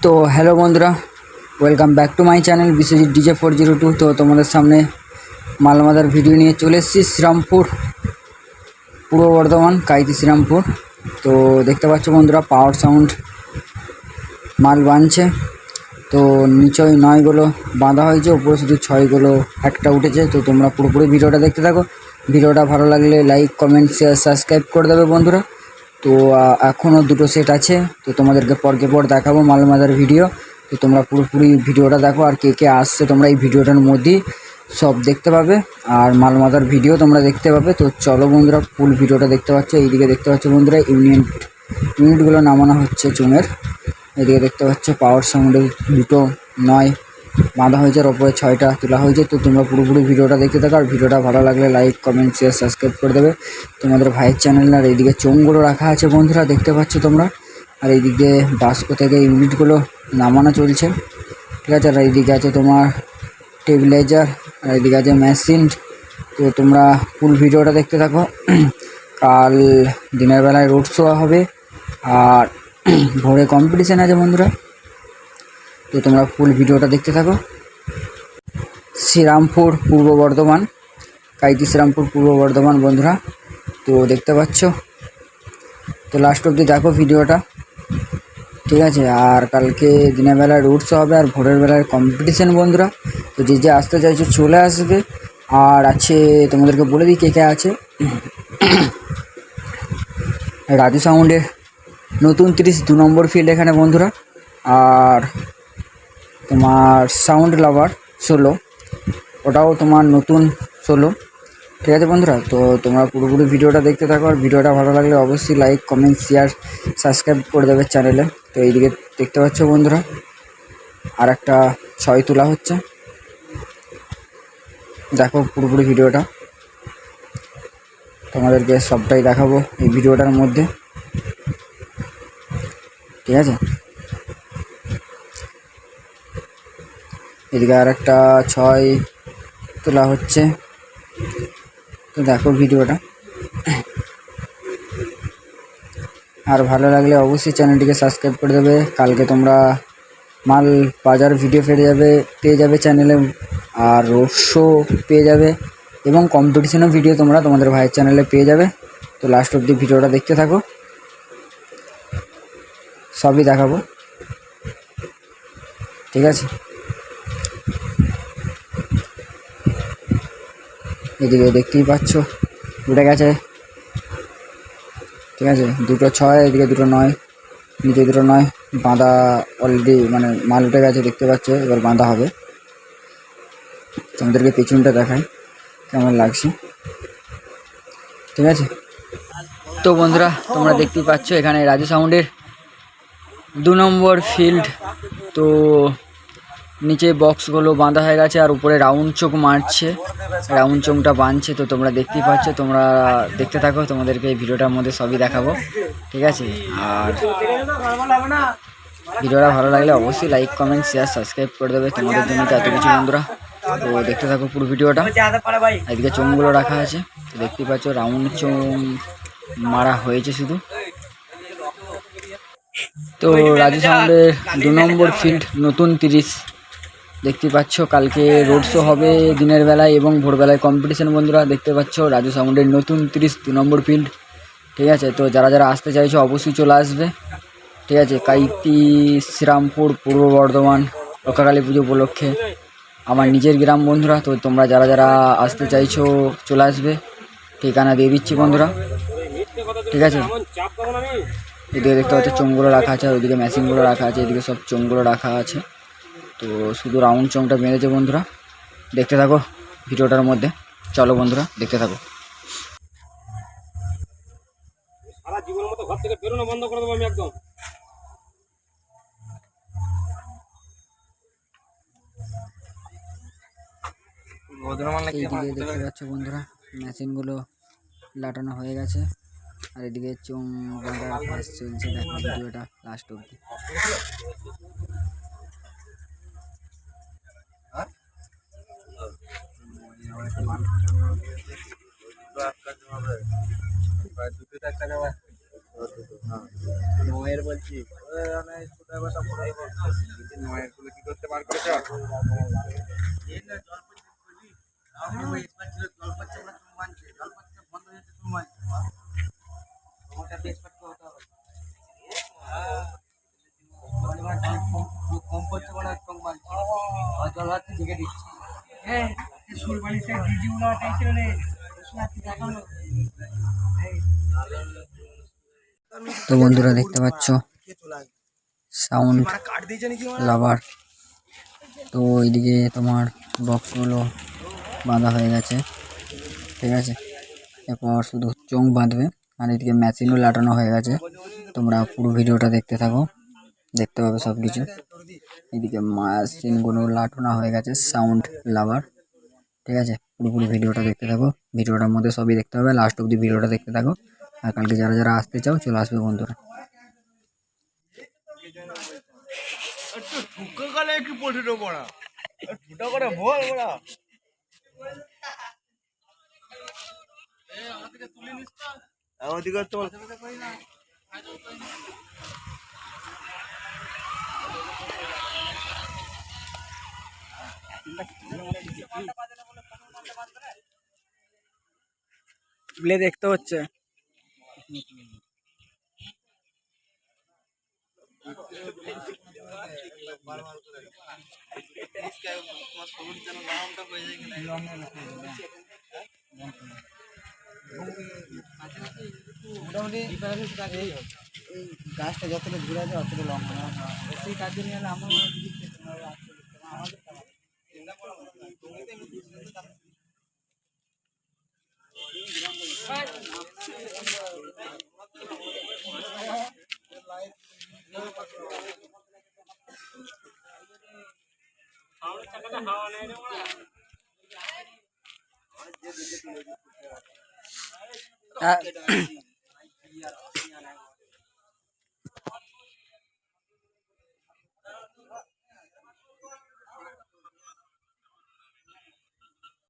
তো হ্যালো বন্ধুরা, welcome back to my channel Biswajit DJ402। তো তোমাদের সামনে মালমাদার ভিডিও নিয়ে চলে এসেছি শ্রীরামপুর, পূর্ব বর্ধমান, কাইতি শ্রীরামপুর। তো দেখতে পাচ্ছ বন্ধুরা, পাওয়ার সাউন্ড মাল বাঁধছে। তো নিচয় 9গুলো বাঁধা হয়েছে, উপরে শুধু 6গুলো একটা উঠেছে। তো তোমরা পুরোপুরি ভিডিওটা দেখতে থাকো। ভিডিওটা ভালো লাগলে লাইক, কমেন্ট, শেয়ার, সাবস্ক্রাইব করে দেবে বন্ধুরা। তো এখনও দুটো সেট আছে, তো তোমাদেরকে পরকে পর দেখাবো মালমাদার ভিডিও। তো তোমরা পুরোপুরি ভিডিওটা দেখো, আর কে কে আসছে তোমরা এই ভিডিওটার মধ্যেই সব দেখতে পাবে, আর মালমাদার ভিডিও তোমরা দেখতে পাবে। তো চলো বন্ধুরা, ফুল ভিডিওটা দেখতে পাচ্ছ। এইদিকে দেখতে পাচ্ছ বন্ধুরা, ইউনিটগুলো নামানো হচ্ছে চুনের। এদিকে দেখতে পাচ্ছ পাওয়ার সাউন্ডের দুটো 9 বাঁধা হয়েছে, আর ওপরে 6টা তোলা হয়েছে। তো তোমরা পুরোপুরি ভিডিওটা দেখতে থাকো, আর ভিডিওটা ভালো লাগলে লাইক, কমেন্ট, শেয়ার, সাবস্ক্রাইব করে দেবে তোমাদের ভাইয়ের চ্যানেল। আর এইদিকে চোঙগুলো রাখা আছে বন্ধুরা, দেখতে পাচ্ছ তোমরা। আর এইদিকে বাস্কো থেকে ইউনিটগুলো নামানো চলছে, ঠিক আছে। আর এইদিকে আছে তোমার টেবিলাইজার, আর এইদিকে আছে মেশিন। তো তোমরা ফুল ভিডিওটা দেখতে থাকো। কাল দিনের বেলায় রোড শো হবে, আর ভোরে কম্পিটিশান আছে বন্ধুরা। তো তোমরা ফুল ভিডিওটা দেখতে থাকো। শ্রীরামপুর, পূর্ব বর্ধমান, কাইতি শ্রীরামপুর, পূর্ব বর্ধমান বন্ধুরা। তো দেখতে পাচ্ছ, তো লাস্ট অবধি দেখো ভিডিওটা, ঠিক আছে। আর কালকে দিনের বেলায় রোড শো হবে, আর ভোরের বেলায় কম্পিটিশান বন্ধুরা। তো যে যে আসতে চাইছো চলে আসবে। আর আছে, তোমাদেরকে বলে দিই কে কে আছে। রাজু সাউন্ডের নতুন 32 নম্বর ফিল্ড এখানে বন্ধুরা। আর তোমার সাউন্ড লাভার 16, ওটাও তোমার নতুন 16, ঠিক আছে বন্ধুরা। তো তোমরা পুরোপুরি ভিডিওটা দেখতে থাকো, আর ভিডিওটা ভালো লাগলে অবশ্যই লাইক, কমেন্ট, শেয়ার, সাবস্ক্রাইব করে দেবে চ্যানেলে। তো এইদিকে দেখতে পাচ্ছ বন্ধুরা, আর একটা 6 তোলা হচ্ছে, দেখো পুরোপুরি ভিডিওটা। তোমাদেরকে সবটাই দেখাবো এই ভিডিওটার মধ্যে, ঠিক আছে। এদিকে আর একটা 6 তোলা হচ্ছে, তো দেখো ভিডিওটা। আর ভালো লাগলে অবশ্যই চ্যানেলটিকে সাবস্ক্রাইব করে দেবে। কালকে তোমরা মাল বাজার ভিডিও পেয়ে যাবে চ্যানেলে, আর রোড শো পেয়ে যাবে, এবং কম্পিটিশনের ভিডিও তোমরা তোমাদের ভাইয়ের চ্যানেলে পেয়ে যাবে। তো লাস্ট অবধি ভিডিওটা দেখতে থাকো, সবই দেখাবো, ঠিক আছে। এদিকে দেখতেই পাচ্ছ উঠে গেছে, ঠিক আছে। দুটো 6, এদিকে দুটো 9, নিচে দুটো 9 বাঁধা অলরেডি, মানে মাল উঠে গেছে দেখতে পাচ্ছ। এবার বাঁধা হবে। তোমাদেরকে পেছনটা দেখাই কেমন লাগছে, ঠিক আছে। তো বন্ধুরা, তোমরা দেখতেই পাচ্ছ এখানে রাজু সাউন্ডের 2 নম্বর ফিল্ড। তো নিচে বক্সগুলো বাঁধা হয়ে গেছে, আর উপরে রাউন্ড চোখ মারছে, রাউন্ড চোখটা বাঁধছে। তো তোমরা দেখতেই পাচ্ছ, তোমরা দেখতে থাকো, তোমাদেরকে এই ভিডিওটার মধ্যে সবই দেখাবো, ঠিক আছে। আর ভিডিওটা ভালো লাগলে অবশ্যই লাইক, কমেন্ট, শেয়ার, সাবস্ক্রাইব করে দেবে তোমাদের জন্য তো এত কিছু বন্ধুরা। তো দেখতে থাকো পুরো ভিডিওটা। এদিকে চোঙগুলো রাখা আছে, তো দেখতেই পাচ্ছ রাউন্ড চোঙ মারা হয়েছে শুধু। তো রাজু সাউন্ডের 2 নম্বর ফিল্ড নতুন 30 দেখতে পাচ্ছ। কালকে রোড শো হবে দিনের বেলায়, এবং ভোরবেলায় কম্পিটিশান বন্ধুরা। দেখতে পাচ্ছ রাজু সাউন্ডের নতুন 30 2 নম্বর ফিল্ড, ঠিক আছে। তো যারা যারা আসতে চাইছো অবশ্যই চলে আসবে, ঠিক আছে। কাইতি শ্রীরামপুর, পূর্ব বর্ধমান, রক্ষাকালী পুজো উপলক্ষে আমার নিজের গ্রাম বন্ধুরা। তো তোমরা যারা যারা আসতে চাইছো চলে আসবে, ঠিকানা দিয়ে দিচ্ছি বন্ধুরা, ঠিক আছে। এদিকে দেখতে পাচ্ছ চোঙগুলো রাখা আছে, আর ওইদিকে মেশিনগুলো রাখা আছে, এদিকে সব চোঙগুলো রাখা আছে। তো শুধু রাউন্ড চোঙটা বেঁধেছে বন্ধুরা। দেখতে থাকো ভিডিওটার মধ্যে, চলো বন্ধুরা দেখতে থাকো। সারা জীবনের মতো ঘর থেকে বেরোনো বন্ধ করে দেবো আমি একদম। এইদিকে দেখতে পাচ্ছ বন্ধুরা, মেশিনগুলো লাটানো হয়ে গেছে, আর এদিকে চোঙ বাঁধার কাজ চলছে। দেখো ভিডিওটা লাস্ট অবধি। বলছি নয়ের গুলো কি করতে বার করেছ? তো বন্ধুরা দেখতে পাচ্ছ সাউন্ড লাভার। তো এইদিকে তোমার বক্সগুলো বাঁধা হয়ে গেছে, ঠিক আছে। এরপর শুধু চোঙ বাঁধবে, আর এদিকে মেশিনও লাটানো হয়ে গেছে। তোমরা পুরো ভিডিওটা দেখতে থাকো, দেখতে পাবে সব কিছু। এদিকে মেশিনগুলো লাটানো হয়ে গেছে, সাউন্ড লাভার, ঠিক আছে। পুরোপুরি ভিডিওটা দেখতে থাকো, ভিডিওটার মধ্যে সবই দেখতে হবে, লাস্ট অব্দি ভিডিওটা দেখতে থাকো। আর কালকে যারা যারা আসতে চাও চলে আসবে বন্ধুরা। একটু পঠিত পড়া ফুটা করে বল বড়া ওদিকে তোল। দেখতে হচ্ছে মোটামুটি এই গাছটা যতটা ঘুরে আছে অতটা লম্বা না, সেই কাজ নিয়ে হলে আমার